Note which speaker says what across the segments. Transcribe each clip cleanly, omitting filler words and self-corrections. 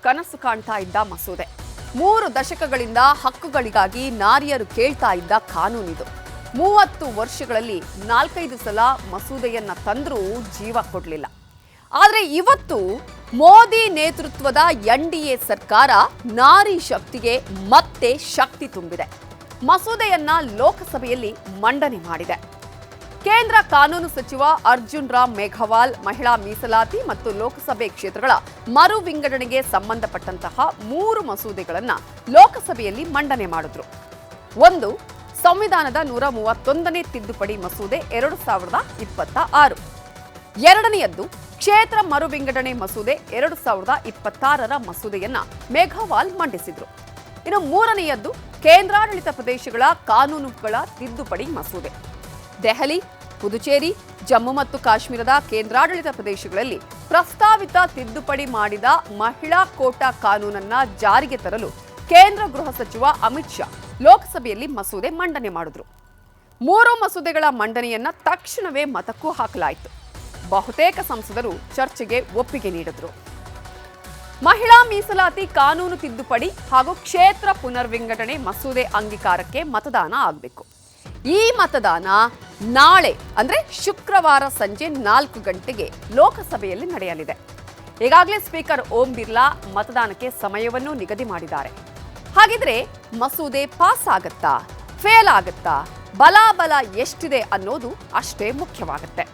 Speaker 1: ಕನಸು ಕಾಣ್ತಾ ಇದ್ದ ಮಸೂದೆ. 3 ದಶಕಗಳಿಂದ ಹಕ್ಕುಗಳಿಗಾಗಿ ನಾರಿಯರು ಕೇಳ್ತಾ ಇದ್ದ ಕಾನೂನಿದು. 30 ವರ್ಷಗಳಲ್ಲಿ 4-5 ಸಲ ಮಸೂದೆಯನ್ನ ತಂದ್ರೂ ಜೀವ ಕೊಡಲಿಲ್ಲ. ಆದರೆ ಇವತ್ತು ಮೋದಿ ನೇತೃತ್ವದ NDA ಸರ್ಕಾರ ನಾರಿ ಶಕ್ತಿಗೆ ಮತ್ತೆ ಶಕ್ತಿ ತುಂಬಿದೆ. ಮಸೂದೆಯನ್ನ ಲೋಕಸಭೆಯಲ್ಲಿ ಮಂಡನೆ ಮಾಡಿದೆ. ಕೇಂದ್ರ ಕಾನೂನು ಸಚಿವ ಅರ್ಜುನ್ ರಾಮ್ ಮೇಘವಾಲ್ ಮಹಿಳಾ ಮೀಸಲಾತಿ ಮತ್ತು ಲೋಕಸಭೆ ಕ್ಷೇತ್ರಗಳ ಮರು ವಿಂಗಡಣೆಗೆ ಸಂಬಂಧಪಟ್ಟಂತಹ 3 ಮಸೂದೆಗಳನ್ನು ಲೋಕಸಭೆಯಲ್ಲಿ ಮಂಡನೆ ಮಾಡಿದ್ರು. ಒಂದು, ಸಂವಿಧಾನದ 131ನೇ ತಿದ್ದುಪಡಿ ಮಸೂದೆ 2026. ಎರಡನೆಯದ್ದು, ಕ್ಷೇತ್ರ ಮರು ವಿಂಗಡಣೆ ಮಸೂದೆ 2026ರ ಮಸೂದೆಯನ್ನ ಮೇಘವಾಲ್ ಮಂಡಿಸಿದ್ರು. ಇನ್ನು ಮೂರನೆಯದ್ದು, ಕೇಂದ್ರಾಡಳಿತ ಪ್ರದೇಶಗಳ ಕಾನೂನುಗಳ ತಿದ್ದುಪಡಿ ಮಸೂದೆ. ದೆಹಲಿ, ಪುದುಚೇರಿ, ಜಮ್ಮು ಮತ್ತು ಕಾಶ್ಮೀರದ ಕೇಂದ್ರಾಡಳಿತ ಪ್ರದೇಶಗಳಲ್ಲಿ ಪ್ರಸ್ತಾವಿತ ತಿದ್ದುಪಡಿ ಮಾಡಿದ ಮಹಿಳಾ ಕೋಟಾ ಕಾನೂನನ್ನ ಜಾರಿಗೆ ತರಲು ಕೇಂದ್ರ ಗೃಹ ಸಚಿವ ಅಮಿತ್ ಶಾ ಲೋಕಸಭೆಯಲ್ಲಿ ಮಸೂದೆ ಮಂಡನೆ ಮಾಡಿದ್ರು. 3 ಮಸೂದೆಗಳ ಮಂಡನೆಯನ್ನ ತಕ್ಷಣವೇ ಮತಕ್ಕೂ ಹಾಕಲಾಯಿತು. ಬಹುತೇಕ ಸಂಸದರು ಚರ್ಚೆಗೆ ಒಪ್ಪಿಗೆ ನೀಡಿದ್ರು. ಮಹಿಳಾ ಮೀಸಲಾತಿ ಕಾನೂನು ತಿದ್ದುಪಡಿ ಹಾಗೂ ಕ್ಷೇತ್ರ ಪುನರ್ವಿಂಗಡಣೆ ಮಸೂದೆ ಅಂಗೀಕಾರಕ್ಕೆ ಮತದಾನ ಆಗಬೇಕು. ಈ ಮತದಾನ ನಾಳೆ ಅಂದ್ರೆ ಶುಕ್ರವಾರ ಸಂಜೆ 4 ಗಂಟೆಗೆ ಲೋಕಸಭೆಯಲ್ಲಿ ನಡೆಯಲಿದೆ. ಈಗಾಗಲೇ ಸ್ಪೀಕರ್ ಓಂ ಬಿರ್ಲಾ ಮತದಾನಕ್ಕೆ ಸಮಯವನ್ನು ನಿಗದಿ ಮಾಡಿದ್ದಾರೆ. ಹಾಗಿದ್ರೆ ಮಸೂದೆ ಪಾಸ್ ಆಗತ್ತಾ, ಫೇಲ್ ಆಗತ್ತಾ, ಬಲಾಬಲ ಎಷ್ಟಿದೆ ಅನ್ನೋದು ಅಷ್ಟೇ ಮುಖ್ಯವಾಗುತ್ತೆ.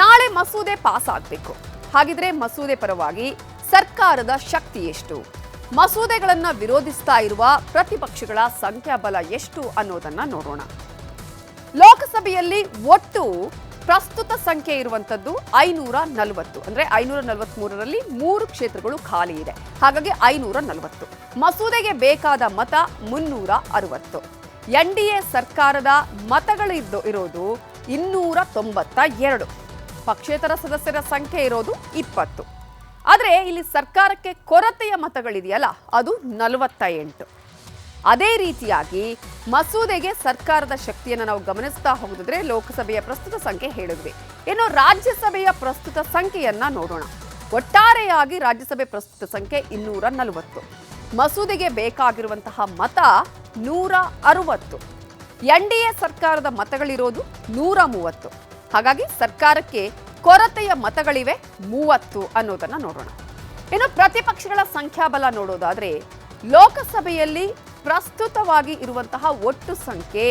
Speaker 1: ನಾಳೆ ಮಸೂದೆ ಪಾಸ್ ಆಗಬೇಕು. ಹಾಗಿದ್ರೆ ಮಸೂದೆ ಪರವಾಗಿ ಸರ್ಕಾರದ ಶಕ್ತಿ ಎಷ್ಟು, ಮಸೂದೆಗಳನ್ನ ವಿರೋಧಿಸ್ತಾ ಇರುವ ಪ್ರತಿಪಕ್ಷಗಳ ಸಂಖ್ಯಾಬಲ ಎಷ್ಟು ಅನ್ನೋದನ್ನ ನೋಡೋಣ. ಲೋಕಸಭೆಯಲ್ಲಿ ಒಟ್ಟು ಪ್ರಸ್ತುತ ಸಂಖ್ಯೆ ಇರುವಂತದ್ದು 540. ಅಂದ್ರೆ 543ರಲ್ಲಿ 3 ಕ್ಷೇತ್ರಗಳು ಖಾಲಿ ಇದೆ. ಹಾಗಾಗಿ 540. ಮಸೂದೆಗೆ ಬೇಕಾದ ಮತ 360. NDA ಸರ್ಕಾರದ ಮತಗಳಿರೋದು 292. ಪಕ್ಷೇತರ ಸದಸ್ಯರ ಸಂಖ್ಯೆ ಇರೋದು 20. ಆದರೆ ಇಲ್ಲಿ ಸರ್ಕಾರಕ್ಕೆ ಕೊರತೆಯ ಮತಗಳಿದೆಯಲ್ಲ, ಅದು 48. ಅದೇ ರೀತಿಯಾಗಿ ಮಸೂದೆಗೆ ಸರ್ಕಾರದ ಶಕ್ತಿಯನ್ನು ನಾವು ಗಮನಿಸ್ತಾ ಹೋಗಿದ್ರೆ ಲೋಕಸಭೆಯ ಪ್ರಸ್ತುತ ಸಂಖ್ಯೆ ಹೇಳಿದ್ವಿ. ಇನ್ನು ರಾಜ್ಯಸಭೆಯ ಪ್ರಸ್ತುತ ಸಂಖ್ಯೆಯನ್ನ ನೋಡೋಣ. ಒಟ್ಟಾರೆಯಾಗಿ ರಾಜ್ಯಸಭೆ ಪ್ರಸ್ತುತ ಸಂಖ್ಯೆ 240. ಮಸೂದೆಗೆ ಬೇಕಾಗಿರುವಂತಹ ಮತ 160. NDA ಸರ್ಕಾರದ ಮತಗಳಿರೋದು 130. ಹಾಗಾಗಿ ಸರ್ಕಾರಕ್ಕೆ ಕೊರತೆಯ ಮತಗಳಿವೆ 30 ಅನ್ನೋದನ್ನ ನೋಡೋಣ. ಇನ್ನು ಪ್ರತಿಪಕ್ಷಗಳ ಸಂಖ್ಯಾಬಲ ನೋಡೋದಾದ್ರೆ ಲೋಕಸಭೆಯಲ್ಲಿ ಪ್ರಸ್ತುತವಾಗಿ ಇರುವಂತಹ ಒಟ್ಟು ಸಂಖ್ಯೆ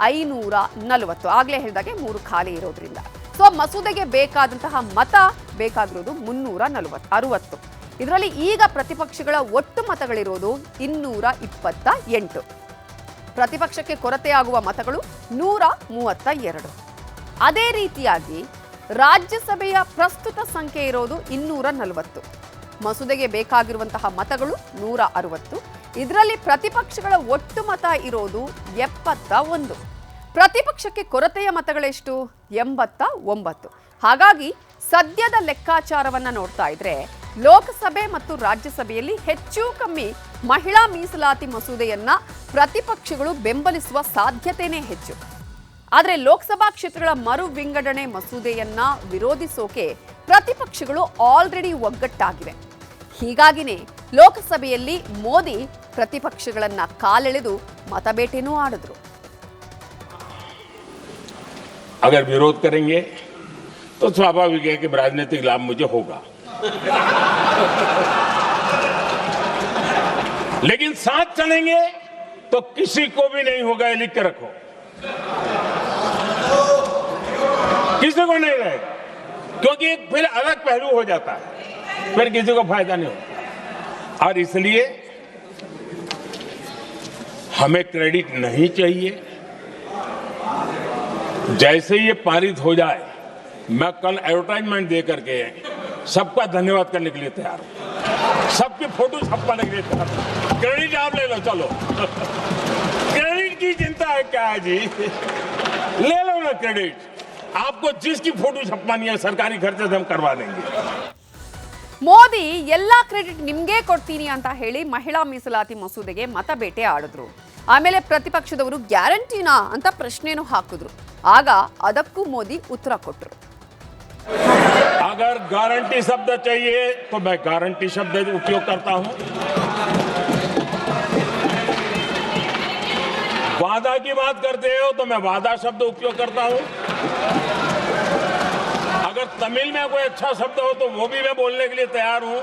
Speaker 1: 540. ಆಗ್ಲೇ ಹೇಳಿದಾಗೆ 3 ಖಾಲಿ ಇರೋದ್ರಿಂದ ಸೊ ಮಸೂದೆಗೆ ಬೇಕಾದಂತಹ ಮತ ಬೇಕಾಗಿರೋದು 360. ಇದರಲ್ಲಿ ಈಗ ಪ್ರತಿಪಕ್ಷಗಳ ಒಟ್ಟು ಮತಗಳಿರೋದು 228. ಪ್ರತಿಪಕ್ಷಕ್ಕೆ ಕೊರತೆಯಾಗುವ ಮತಗಳು 132. ಅದೇ ರೀತಿಯಾಗಿ ರಾಜ್ಯಸಭೆಯ ಪ್ರಸ್ತುತ ಸಂಖ್ಯೆ ಇರೋದು 240. ಮಸೂದೆಗೆ ಬೇಕಾಗಿರುವಂತಹ ಮತಗಳು 160. ಇದರಲ್ಲಿ ಪ್ರತಿಪಕ್ಷಗಳ ಒಟ್ಟು ಮತ ಇರೋದು 71. ಪ್ರತಿಪಕ್ಷಕ್ಕೆ ಕೊರತೆಯ ಮತಗಳೆಷ್ಟು? 89. ಹಾಗಾಗಿ ಸದ್ಯದ ಲೆಕ್ಕಾಚಾರವನ್ನ ನೋಡ್ತಾ ಇದ್ರೆ ಲೋಕಸಭೆ ಮತ್ತು ರಾಜ್ಯಸಭೆಯಲ್ಲಿ ಹೆಚ್ಚು ಕಮ್ಮಿ ಮಹಿಳಾ ಮೀಸಲಾತಿ ಮಸೂದೆಯನ್ನ ಪ್ರತಿಪಕ್ಷಗಳು ಬೆಂಬಲಿಸುವ ಸಾಧ್ಯತೆನೇ ಹೆಚ್ಚು. ಆದರೆ ಲೋಕಸಭಾ ಕ್ಷೇತ್ರಗಳ ಮರು ವಿಂಗಡಣೆ ಮಸೂದೆಯನ್ನ ವಿರೋಧಿಸೋಕೆ ಪ್ರತಿಪಕ್ಷಗಳು ಆಲ್ರೆಡಿ ಒಗ್ಗಟ್ಟಾಗಿವೆ. ಹೀಗಾಗಿನೇ ಲೋಕಸಭೆಯಲ್ಲಿ ಮೋದಿ ಪ್ರತಿಪಕ್ಷಗಳನ್ನ ಕಾಲೆಳೆದು ಮತಬೇಟೆನೂ ಆಡಿದ್ರು.
Speaker 2: अगर विरोध करेंगे तो स्वाभाविक है कि राजनीतिक लाभ मुझे होगा, लेकिन साथ चलेंगे तो किसी को भी नहीं होगा, ये लिख के रखो, किसी को नहीं रहेगा, क्योंकि फिर अलग पहलू हो जाता है, फिर किसी को फायदा नहीं होता. और इसलिए हमें क्रेडिट नहीं चाहिए. जैसे ये पारित हो जाए मैं कल एडवर्टाइजमेंट दे करके सबका धन्यवाद करने के लिए तैयार हूं, सबकी फोटो छपवाने के लिए तैयार हूं. क्रेडिट आप ले लो, चलो क्रेडिट की चिंता है क्या है जी, ले लो ना क्रेडिट. आपको जिसकी फोटो छपवानी है सरकारी खर्चे से हम करवा देंगे.
Speaker 1: ಮೋದಿ ಎಲ್ಲಾ ಕ್ರೆಡಿಟ್ ನಿಮ್ಗೆ ಕೊಡ್ತೀನಿ ಅಂತ ಹೇಳಿ ಮಹಿಳಾ ಮೀಸಲಾತಿ ಮಸೂದೆಗೆ ಮತಬೇಟೆ ಆಡಿದ್ರು. ಆಮೇಲೆ ಪ್ರತಿಪಕ್ಷದವರು ಗ್ಯಾರಂಟಿನಾ ಅಂತ ಪ್ರಶ್ನೆನೂ ಹಾಕಿದ್ರು. ಆಗ ಅದಕ್ಕೂ ಮೋದಿ ಉತ್ತರ ಕೊಟ್ಟರು.
Speaker 2: अगर गारंटी शब्द चाहिए तो मैं गारंटी शब्द उपयोग करता हूं। वादा की बात करते हो तो मैं वादा शब्द उपयोग करता हूं। अगर तमिल में कोई अच्छा शब्द हो तो वो भी मैं बोलने के लिए तैयार हूं।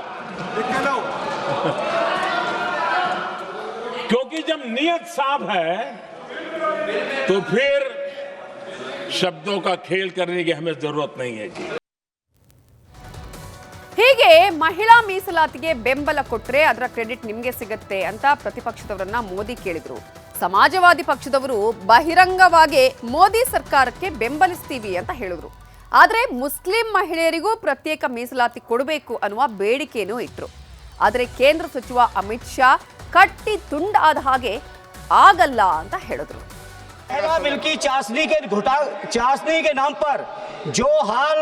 Speaker 2: क्योंकि जब नीयत साफ है तो फिर शब्दों का खेल करने की हमें जरूरत नहीं है जी।
Speaker 1: ಹೀಗೆ ಮಹಿಳಾ ಮೀಸಲಾತಿಗೆ ಬೆಂಬಲ ಕೊಟ್ರೆ ಅದರ ಕ್ರೆಡಿಟ್ ನಿಮಗೆ ಸಿಗುತ್ತೆ ಅಂತ ಪ್ರತಿಪಕ್ಷದವರನ್ನ ಮೋದಿ ಕೇಳಿದ್ರು. ಸಮಾಜವಾದಿ ಪಕ್ಷದವರು ಬಹಿರಂಗವಾಗಿ ಮೋದಿ ಸರ್ಕಾರಕ್ಕೆ ಬೆಂಬಲಿಸ್ತೀವಿ ಅಂತ ಹೇಳಿದ್ರು. ಆದರೆ ಮುಸ್ಲಿಂ ಮಹಿಳೆಯರಿಗೂ ಪ್ರತ್ಯೇಕ ಮೀಸಲಾತಿ ಕೊಡಬೇಕು ಅನ್ನುವ ಬೇಡಿಕೆಯನ್ನು ಇಟ್ಟರು. ಆದರೆ ಕೇಂದ್ರ ಸಚಿವ ಅಮಿತ್ ಶಾ ಕಟ್ಟಿ ತುಂಡಾದ ಹಾಗೆ ಆಗಲ್ಲ ಅಂತ ಹೇಳಿದ್ರು.
Speaker 3: बिल की चाशनी के नाम पर जो हाल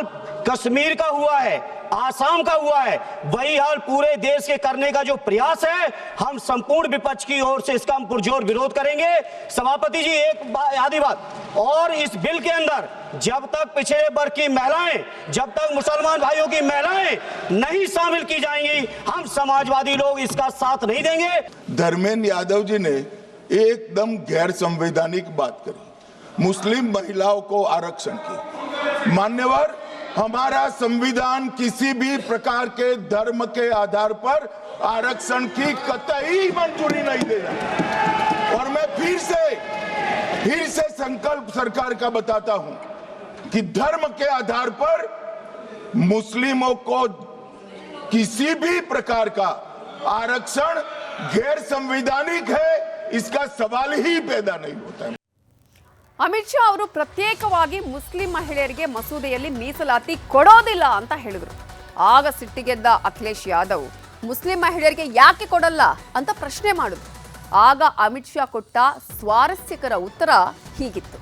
Speaker 3: कश्मीर का हुआ है, आसाम का हुआ है, वही हाल पूरे देश के करने का जो प्रयास है, हम संपूर्ण विपक्ष की ओर से इसका हम पुरजोर विरोध करेंगे। सभापति जी एक आधी बात और, इस बिल के अंदर जब तक पिछड़े वर्ग की महिलाएं, जब तक मुसलमान भाइयों की महिलाएं नहीं शामिल की जाएंगी, हम समाजवादी लोग इसका साथ नहीं देंगे।
Speaker 4: धर्मेंद्र यादव जी ने एकदम गैर संवैधानिक बात करी, मुस्लिम महिलाओं को आरक्षण की। मान्यवर, हमारा संविधान किसी भी प्रकार के धर्म के आधार पर आरक्षण की कतई मंजूरी नहीं देगा। और मैं फिर से संकल्प सरकार का बताता हूं कि धर्म के आधार पर मुस्लिमों को किसी भी प्रकार का आरक्षण गैर संवैधानिक है, इसका सवाल ही पैदा नहीं होता है।
Speaker 1: ಅಮಿತ್ ಶಾ ಅವರು ಪ್ರತ್ಯೇಕವಾಗಿ ಮುಸ್ಲಿಂ ಮಹಿಳೆಯರಿಗೆ ಮಸೂದೆಯಲ್ಲಿ ಮೀಸಲಾತಿ ಕೊಡೋದಿಲ್ಲ ಅಂತ ಹೇಳಿದ್ರು. ಆಗ ಸಿಟ್ಟಿಗೆದ್ದ ಅಖಿಲೇಶ್ ಯಾದವ್ ಮುಸ್ಲಿಂ ಮಹಿಳೆಯರಿಗೆ ಯಾಕೆ ಕೊಡಲ್ಲ ಅಂತ ಪ್ರಶ್ನೆ ಮಾಡಿದ್ರು. ಆಗ ಅಮಿತ್ ಶಾ ಕೊಟ್ಟ ಸ್ವಾರಸ್ಯಕರ ಉತ್ತರ ಹೀಗಿತ್ತು.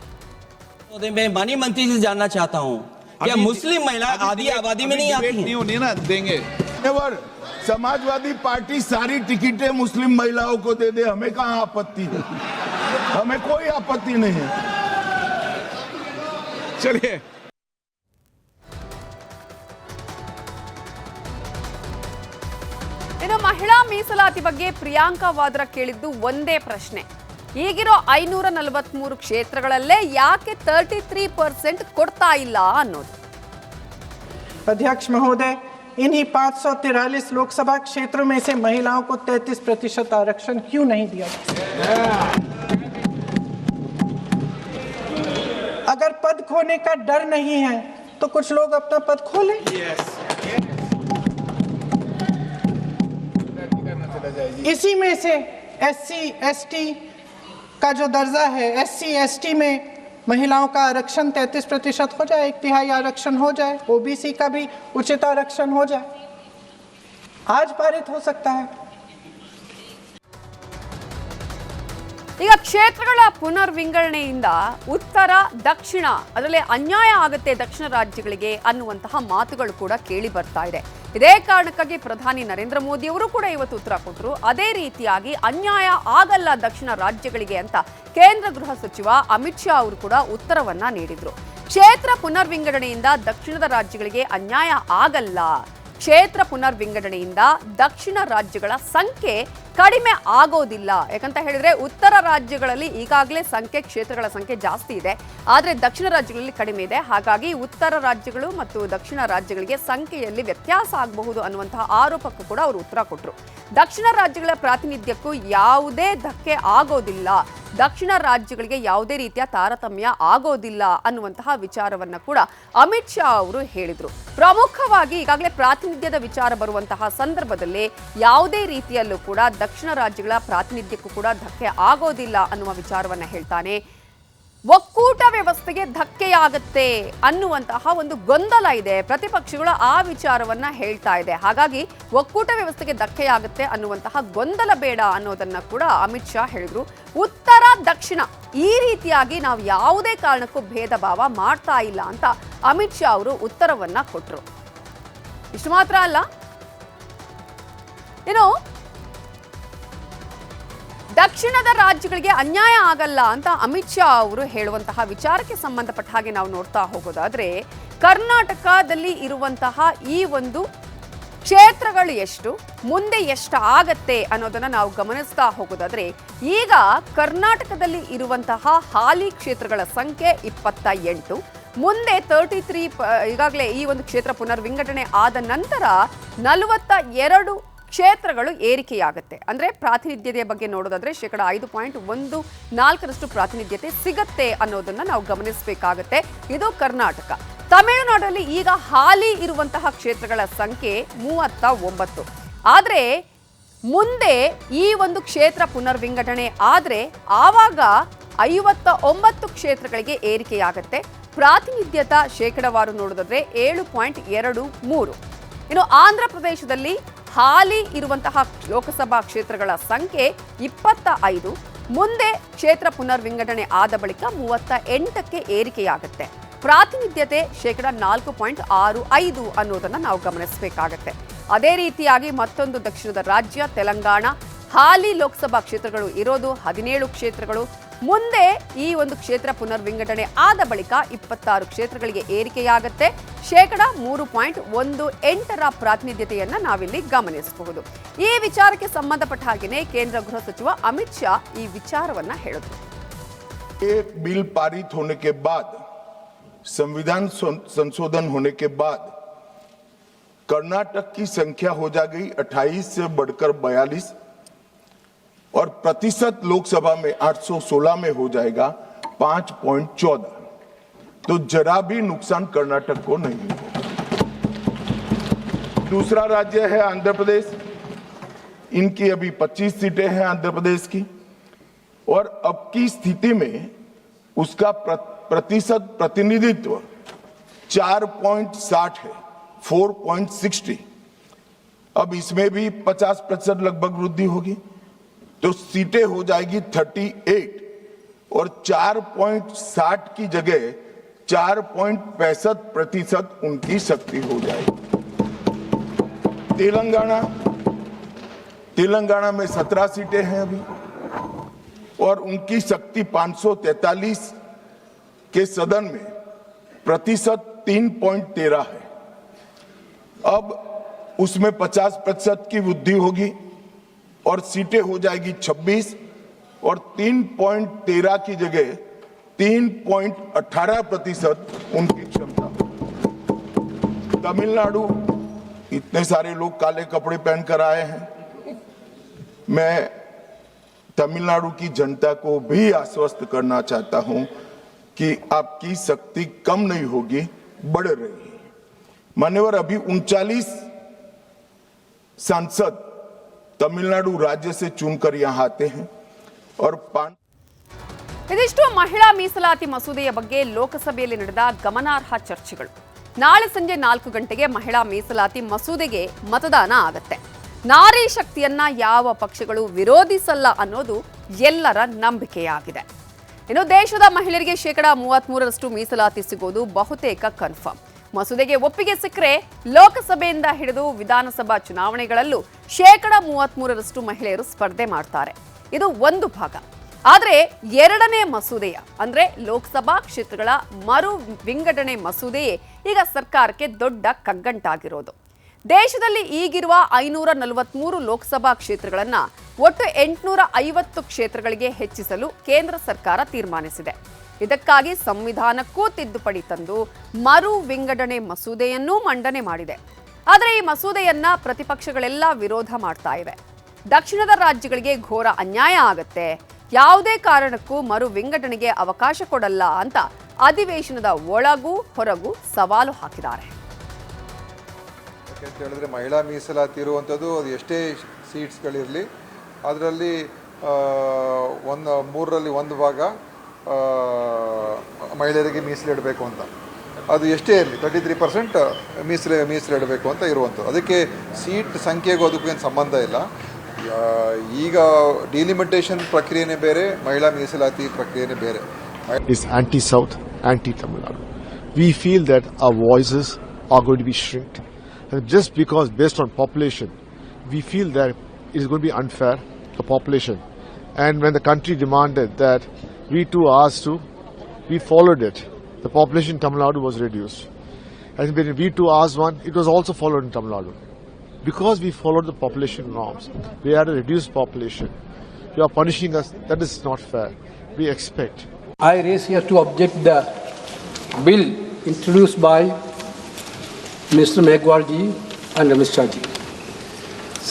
Speaker 3: मैं माननीय मंत्री से जानना चाहता हूँ, क्या मुस्लिम महिला आधी आबादी में नहीं आती हैं?
Speaker 4: नहीं ना देंगे। समाजवादी पार्टी सारी टिकटें मुस्लिम महिलाओं को दे दे, हमें कहाँ आपत्ति है? हमें कोई आपत्ति नहीं है। चलिए,
Speaker 1: ಇನ್ನು ಮಹಿಳಾ ಮೀಸಲಾತಿ ಬಗ್ಗೆ ಪ್ರಿಯಾಂಕಾ ವಾದ್ರಾ ಕೇಳಿದ್ದು ಒಂದೇ ಪ್ರಶ್ನೆ. ಈಗಿರೋ 543 ಕ್ಷೇತ್ರಗಳಲ್ಲೇ ಯಾಕೆ 33% ಕೊಡ್ತಾ ಇಲ್ಲ ಅನ್ನೋದು.
Speaker 5: अध्यक्ष महोदय, इन्हीं 543 लोकसभा क्षेत्रों में से महिलाओं को 33% आरक्षण क्यों नहीं दिया जाता? अगर पद खोने का डर नहीं है तो कुछ लोग अपना पद खोलें। इसी में से SC ST का जो दर्जा है, SC ST में महिलाओं का आरक्षण 33% हो जाए, 1/3 आरक्षण हो जाए, OBC का भी उचित आरक्षण हो जाए, आज पारित हो सकता है।
Speaker 1: ಈಗ ಕ್ಷೇತ್ರಗಳ ಪುನರ್ವಿಂಗಡಣೆಯಿಂದ ಉತ್ತರ ದಕ್ಷಿಣ ಅದರಲ್ಲಿ ಅನ್ಯಾಯ ಆಗುತ್ತೆ ದಕ್ಷಿಣ ರಾಜ್ಯಗಳಿಗೆ ಅನ್ನುವಂತಹ ಮಾತುಗಳು ಕೂಡ ಕೇಳಿ ಬರ್ತಾ ಇದೆ. ಇದೇ ಕಾರಣಕ್ಕಾಗಿ ಪ್ರಧಾನಿ ನರೇಂದ್ರ ಮೋದಿ ಅವರು ಕೂಡ ಇವತ್ತು ಉತ್ತರ ಕೊಟ್ಟರು. ಅದೇ ರೀತಿಯಾಗಿ ಅನ್ಯಾಯ ಆಗಲ್ಲ ದಕ್ಷಿಣ ರಾಜ್ಯಗಳಿಗೆ ಅಂತ ಕೇಂದ್ರ ಗೃಹ ಸಚಿವ ಅಮಿತ್ ಶಾ ಅವರು ಕೂಡ ಉತ್ತರವನ್ನ ನೀಡಿದ್ರು. ಕ್ಷೇತ್ರ ಪುನರ್ವಿಂಗಡಣೆಯಿಂದ ದಕ್ಷಿಣದ ರಾಜ್ಯಗಳಿಗೆ ಅನ್ಯಾಯ ಆಗಲ್ಲ. ಕ್ಷೇತ್ರ ಪುನರ್ವಿಂಗಡಣೆಯಿಂದ ದಕ್ಷಿಣ ರಾಜ್ಯಗಳ ಸಂಖ್ಯೆ ಕಡಿಮೆ ಆಗೋದಿಲ್ಲ. ಯಾಕಂತ ಹೇಳಿದ್ರೆ ಉತ್ತರ ರಾಜ್ಯಗಳಲ್ಲಿ ಈಗಾಗಲೇ ಕ್ಷೇತ್ರಗಳ ಸಂಖ್ಯೆ ಜಾಸ್ತಿ ಇದೆ, ಆದರೆ ದಕ್ಷಿಣ ರಾಜ್ಯಗಳಲ್ಲಿ ಕಡಿಮೆ ಇದೆ. ಹಾಗಾಗಿ ಉತ್ತರ ರಾಜ್ಯಗಳು ಮತ್ತು ದಕ್ಷಿಣ ರಾಜ್ಯಗಳಿಗೆ ಸಂಖ್ಯೆಯಲ್ಲಿ ವ್ಯತ್ಯಾಸ ಆಗಬಹುದು ಅನ್ನುವಂತಹ ಆರೋಪಕ್ಕೂ ಕೂಡ ಅವರು ಉತ್ತರ ಕೊಟ್ಟರು. ದಕ್ಷಿಣ ರಾಜ್ಯಗಳ ಪ್ರಾತಿನಿಧ್ಯಕ್ಕೂ ಯಾವುದೇ ಧಕ್ಕೆ ಆಗೋದಿಲ್ಲ, ದಕ್ಷಿಣ ರಾಜ್ಯಗಳಿಗೆ ಯಾವುದೇ ರೀತಿಯ ತಾರತಮ್ಯ ಆಗೋದಿಲ್ಲ ಅನ್ನುವಂತಹ ವಿಚಾರವನ್ನ ಕೂಡ ಅಮಿತ್ ಶಾ ಅವರು ಹೇಳಿದರು. ಪ್ರಮುಖವಾಗಿ ಈಗಾಗಲೇ ಪ್ರಾತಿನಿಧ್ಯದ ವಿಚಾರ ಬರುವಂತಹ ಸಂದರ್ಭದಲ್ಲಿ ಯಾವುದೇ ರೀತಿಯಲ್ಲೂ ಕೂಡ ದಕ್ಷಿಣ ರಾಜ್ಯಗಳ ಪ್ರಾತಿನಿಧ್ಯಕ್ಕೂ ಕೂಡ ಧಕ್ಕೆ ಆಗೋದಿಲ್ಲ ಅನ್ನುವ ವಿಚಾರವನ್ನ ಹೇಳ್ತಾನೆ. ಒಕ್ಕೂಟ ವ್ಯವಸ್ಥೆಗೆ ಧಕ್ಕೆಯಾಗತ್ತೆ ಅನ್ನುವಂತಹ ಒಂದು ಗೊಂದಲ ಇದೆ, ಪ್ರತಿಪಕ್ಷಗಳು ಆ ವಿಚಾರವನ್ನ ಹೇಳ್ತಾ ಇದೆ. ಹಾಗಾಗಿ ಒಕ್ಕೂಟ ವ್ಯವಸ್ಥೆಗೆ ಧಕ್ಕೆಯಾಗತ್ತೆ ಅನ್ನುವಂತಹ ಗೊಂದಲ ಬೇಡ ಅನ್ನೋದನ್ನ ಕೂಡ ಅಮಿತ್ ಶಾ ಹೇಳಿದ್ರು. ಉತ್ತರ ದಕ್ಷಿಣ ಈ ರೀತಿಯಾಗಿ ನಾವು ಯಾವುದೇ ಕಾರಣಕ್ಕೂ ಭೇದ ಭಾವ ಮಾಡ್ತಾ ಇಲ್ಲ ಅಂತ ಅಮಿತ್ ಶಾ ಅವರು ಉತ್ತರವನ್ನ ಕೊಟ್ಟರು. ಇಷ್ಟು ಮಾತ್ರ ಅಲ್ಲ, ಇನ್ನು ದಕ್ಷಿಣದ ರಾಜ್ಯಗಳಿಗೆ ಅನ್ಯಾಯ ಆಗಲ್ಲ ಅಂತ ಅಮಿತ್ ಶಾ ಅವರು ಹೇಳುವಂತಹ ವಿಚಾರಕ್ಕೆ ಸಂಬಂಧಪಟ್ಟ ಹಾಗೆ ನಾವು ನೋಡ್ತಾ ಹೋಗೋದಾದ್ರೆ, ಕರ್ನಾಟಕದಲ್ಲಿ ಇರುವಂತಹ ಈ ಒಂದು ಕ್ಷೇತ್ರಗಳು ಎಷ್ಟು, ಮುಂದೆ ಎಷ್ಟು ಆಗತ್ತೆ ಅನ್ನೋದನ್ನ ನಾವು ಗಮನಿಸ್ತಾ ಹೋಗೋದಾದ್ರೆ, ಈಗ ಕರ್ನಾಟಕದಲ್ಲಿ ಇರುವಂತಹ ಹಾಲಿ ಕ್ಷೇತ್ರಗಳ ಸಂಖ್ಯೆ 28. ಮುಂದೆ 33 ಈಗಾಗಲೇ ಈ ಒಂದು ಕ್ಷೇತ್ರ ಪುನರ್ ವಿಂಗಡಣೆ ಆದ ನಂತರ 42 ಕ್ಷೇತ್ರಗಳು ಏರಿಕೆಯಾಗುತ್ತೆ. ಅಂದ್ರೆ ಪ್ರಾತಿನಿಧ್ಯತೆಯ ಬಗ್ಗೆ ನೋಡೋದಾದ್ರೆ 5.14% ಪ್ರಾತಿನಿಧ್ಯತೆ ಸಿಗತ್ತೆ ಅನ್ನೋದನ್ನ ನಾವು ಗಮನಿಸಬೇಕಾಗತ್ತೆ. ಇದು ಕರ್ನಾಟಕ. ತಮಿಳುನಾಡಲ್ಲಿ ಈಗ ಹಾಲಿ ಇರುವಂತಹ ಕ್ಷೇತ್ರಗಳ ಸಂಖ್ಯೆ 39. ಆದ್ರೆ ಮುಂದೆ ಈ ಒಂದು ಕ್ಷೇತ್ರ ಪುನರ್ ವಿಂಗಡಣೆ ಆದ್ರೆ ಆವಾಗ 59 ಕ್ಷೇತ್ರಗಳಿಗೆ ಏರಿಕೆಯಾಗತ್ತೆ. ಪ್ರಾತಿನಿಧ್ಯತಾ ಶೇಕಡವಾರು ನೋಡೋದಾದ್ರೆ 7.23. ಇನ್ನು ಆಂಧ್ರ ಪ್ರದೇಶದಲ್ಲಿ ಹಾಲಿ ಇರುವಂತಹ ಲೋಕಸಭಾ ಕ್ಷೇತ್ರಗಳ ಸಂಖ್ಯೆ 25. ಮುಂದೆ ಕ್ಷೇತ್ರ ಪುನರ್ ವಿಂಗಡಣೆ ಆದ ಬಳಿಕ 38ಕ್ಕೆ ಏರಿಕೆಯಾಗುತ್ತೆ. ಪ್ರಾತಿನಿಧ್ಯತೆ 4.65 ಅನ್ನೋದನ್ನ ನಾವು ಗಮನಿಸಬೇಕಾಗತ್ತೆ. ಅದೇ ರೀತಿಯಾಗಿ ಮತ್ತೊಂದು ದಕ್ಷಿಣದ ರಾಜ್ಯ ತೆಲಂಗಾಣ, ಹಾಲಿ ಲೋಕಸಭಾ ಕ್ಷೇತ್ರಗಳು ಇರೋದು 17 ಕ್ಷೇತ್ರಗಳು. ಮುಂದೆ ಈ ಒಂದು ಕ್ಷೇತ್ರ ಪುನರ್ ವಿಂಗಡಣೆ ಆದ ಬಳಿಕ 26 ಕ್ಷೇತ್ರಗಳಿಗೆ ಏರಿಕೆಯಾಗುತ್ತೆ. 3.18% ಪ್ರಾತಿನಿಧ್ಯತೆಯನ್ನ ನಾವಿಲ್ಲಿ ಗಮನಿಸಬಹುದು. ಈ ವಿಚಾರಕ್ಕೆ ಸಂಬಂಧಪಟ್ಟ ಹಾಗೆಯೇ ಕೇಂದ್ರ ಗೃಹ ಸಚಿವ ಅಮಿತ್ ಶಾ ಈ ವಿಚಾರವನ್ನ ಹೇಳಿದ್ರು.
Speaker 4: एक बिल पारित होने के बाद, संविधान संशोधन होने के बाद कर्नाटक की संख्या हो जाएगी 28 से बढ़कर 42 और प्रतिशत लोकसभा में 816 में हो जाएगा 5.14. तो जरा भी नुकसान कर्नाटक को नहीं होगा. दूसरा राज्य है आंध्र प्रदेश. इनकी अभी 25 सीटें हैं आंध्र प्रदेश की, और अब की स्थिति में उसका प्रतिशत प्रतिनिधित्व 4.60 है, 4.60. अब इसमें भी 50% लगभग वृद्धि होगी, तो सीटें हो जाएगी 38 और 4.60 की जगह 4.65% उनकी शक्ति हो जाएगी. तेलंगाना में 17 सीटें हैं अभी, और उनकी शक्ति 543 के सदन में प्रतिशत 3.13 है. अब उसमें 50% की वृद्धि होगी और सीटें हो जाएगी 26 और 3.13 की जगह 3.18% उनकी क्षमता. तमिलनाडु, इतने सारे लोग काले कपड़े पहनकर आए हैं. मैं तमिलनाडु की जनता को भी आश्वस्त करना चाहता हूं कि आपकी शक्ति कम नहीं होगी, बढ़ रही है. मान्यवर, अभी 39 सांसद तमिलनाडु राज्य से चुनकर यहां आते हैं और
Speaker 1: ಇದಿಷ್ಟು ಮಹಿಳಾ ಮೀಸಲಾತಿ ಮಸೂದೆಯ ಬಗ್ಗೆ ಲೋಕಸಭೆಯಲ್ಲಿ ನಡೆದ ಗಮನಾರ್ಹ ಚರ್ಚೆಗಳು. ನಾಳೆ ಸಂಜೆ 4 ಗಂಟೆಗೆ ಮಹಿಳಾ ಮೀಸಲಾತಿ ಮಸೂದೆಗೆ ಮತದಾನ ಆಗತ್ತೆ. ನಾರಿ ಶಕ್ತಿಯನ್ನ ಯಾವ ಪಕ್ಷಗಳು ವಿರೋಧಿಸಲ್ಲ ಅನ್ನೋದು ಎಲ್ಲರ ನಂಬಿಕೆಯಾಗಿದೆ. ಇನ್ನು ದೇಶದ ಮಹಿಳೆಯರಿಗೆ 33% ಮೀಸಲಾತಿ ಸಿಗೋದು ಬಹುತೇಕ ಕನ್ಫರ್ಮ್. ಮಸೂದೆಗೆ ಒಪ್ಪಿಗೆ ಸಿಕ್ಕರೆ ಲೋಕಸಭೆಯಿಂದ ಹಿಡಿದು ವಿಧಾನಸಭಾ ಚುನಾವಣೆಗಳಲ್ಲೂ 33% ಮಹಿಳೆಯರು ಸ್ಪರ್ಧೆ ಮಾಡ್ತಾರೆ. ಇದು ಒಂದು ಭಾಗ. ಆದರೆ ಎರಡನೇ ಮಸೂದೆಯ ಅಂದ್ರೆ ಲೋಕಸಭಾ ಕ್ಷೇತ್ರಗಳ ಮರು ವಿಂಗಡಣೆ ಮಸೂದೆಯೇ ಈಗ ಸರ್ಕಾರಕ್ಕೆ ದೊಡ್ಡ ಕಗ್ಗಂಟಾಗಿರೋದು. ದೇಶದಲ್ಲಿ ಈಗಿರುವ 543 ಲೋಕಸಭಾ ಕ್ಷೇತ್ರಗಳನ್ನ ಒಟ್ಟು 850 ಕ್ಷೇತ್ರಗಳಿಗೆ ಹೆಚ್ಚಿಸಲು ಕೇಂದ್ರ ಸರ್ಕಾರ ತೀರ್ಮಾನಿಸಿದೆ. ಇದಕ್ಕಾಗಿ ಸಂವಿಧಾನಕ್ಕೂ ತಿದ್ದುಪಡಿ ತಂದು ಮರು ವಿಂಗಡಣೆ ಮಸೂದೆಯನ್ನೂ ಮಂಡನೆ ಮಾಡಿದೆ. ಆದರೆ ಈ ಮಸೂದೆಯನ್ನ ಪ್ರತಿಪಕ್ಷಗಳೆಲ್ಲ ವಿರೋಧ ಮಾಡ್ತಾ ಇವೆ. ದಕ್ಷಿಣದ ರಾಜ್ಯಗಳಿಗೆ ಘೋರ ಅನ್ಯಾಯ ಆಗತ್ತೆ, ಯಾವುದೇ ಕಾರಣಕ್ಕೂ ಮರು ವಿಂಗಡಣೆಗೆ ಅವಕಾಶ ಕೊಡಲ್ಲ ಅಂತ ಅಧಿವೇಶನದ ಒಳಗೂ ಹೊರಗೂ ಸವಾಲು ಹಾಕಿದ್ದಾರೆ.
Speaker 6: ಯಾಕೆಂತ ಹೇಳಿದ್ರೆ ಮಹಿಳಾ ಮೀಸಲಾತಿ ಇರುವಂಥದ್ದು ಅದು ಎಷ್ಟೇ ಸೀಟ್ಸ್ಗಳಿರಲಿ ಅದರಲ್ಲಿ 3ರಲ್ಲಿ 1 ಭಾಗ ಮಹಿಳೆಯರಿಗೆ ಮೀಸಲಿಡಬೇಕು ಅಂತ, ಅದು ಎಷ್ಟೇ ಇರಲಿ 33% ಮೀಸಲಿಡಬೇಕು ಅಂತ ಇರುವಂಥದ್ದು. ಅದಕ್ಕೆ ಸೀಟ್ ಸಂಖ್ಯೆಗೂ ಅದಕ್ಕೂ ಏನು ಸಂಬಂಧ ಇಲ್ಲ. ಈಗ ಡಿಲಿಮಿಟೇಷನ್ ಪ್ರಕ್ರಿಯೆನೇ ಬೇರೆ, ಮಹಿಳಾ ಮೀಸಲಾತಿ ಪ್ರಕ್ರಿಯೆನೇ ಬೇರೆ.
Speaker 7: Is anti-South, anti-Tamil Nadu. We feel that our voices are going to be shrinked. And just because based on population, we feel that it is going to be unfair for population. And when the country demanded that we too asked to, we followed it. The population in Tamil Nadu was reduced. And when V2 asked one, it was also followed in Tamil Nadu. Because we followed the population norms, we had a reduced population. You are punishing us. That is not fair. We expect.
Speaker 8: I raise here to object the bill introduced by Mr. Megwalji and Ramesh Chaji.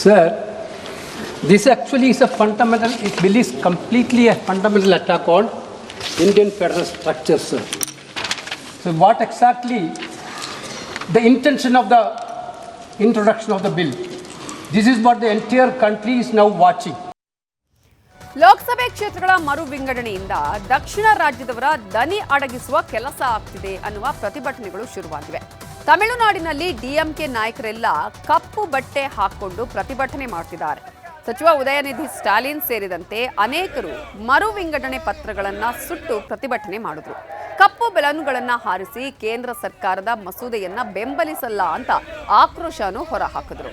Speaker 8: Sir, this actually is a fundamental, this bill is completely a fundamental attack on Indian federal structure, sir. So what exactly the intention of the introduction of the bill? This is what the entire country is now watching.
Speaker 1: ಲೋಕಸಭೆ ಕ್ಷೇತ್ರಗಳ ಮರು ವಿಂಗಡಣೆಯಿಂದ ದಕ್ಷಿಣ ರಾಜ್ಯದವರ ದನಿ ಅಡಗಿಸುವ ಕೆಲಸ ಆಗ್ತಿದೆ ಅನ್ನುವ ಪ್ರತಿಭಟನೆಗಳು ಶುರುವಾಗಿವೆ. ತಮಿಳುನಾಡಿನಲ್ಲಿ DMK ನಾಯಕರೆಲ್ಲ ಕಪ್ಪು ಬಟ್ಟೆ ಹಾಕಿಕೊಂಡು ಪ್ರತಿಭಟನೆ ಮಾಡ್ತಿದ್ದಾರೆ. ಸಚಿವ ಉದಯನಿಧಿ ಸ್ಟಾಲಿನ್ ಸೇರಿದಂತೆ ಅನೇಕರು ಮರು ವಿಂಗಡಣೆ ಪತ್ರಗಳನ್ನು ಸುಟ್ಟು ಪ್ರತಿಭಟನೆ ಮಾಡಿದ್ರು. ಕಪ್ಪು ಬೆಲೂನ್ಗಳನ್ನು ಹಾರಿಸಿ ಕೇಂದ್ರ ಸರ್ಕಾರದ ಮಸೂದೆಯನ್ನ ಬೆಂಬಲಿಸಲ್ಲ ಅಂತ ಆಕ್ರೋಶನೂ ಹೊರಹಾಕಿದ್ರು.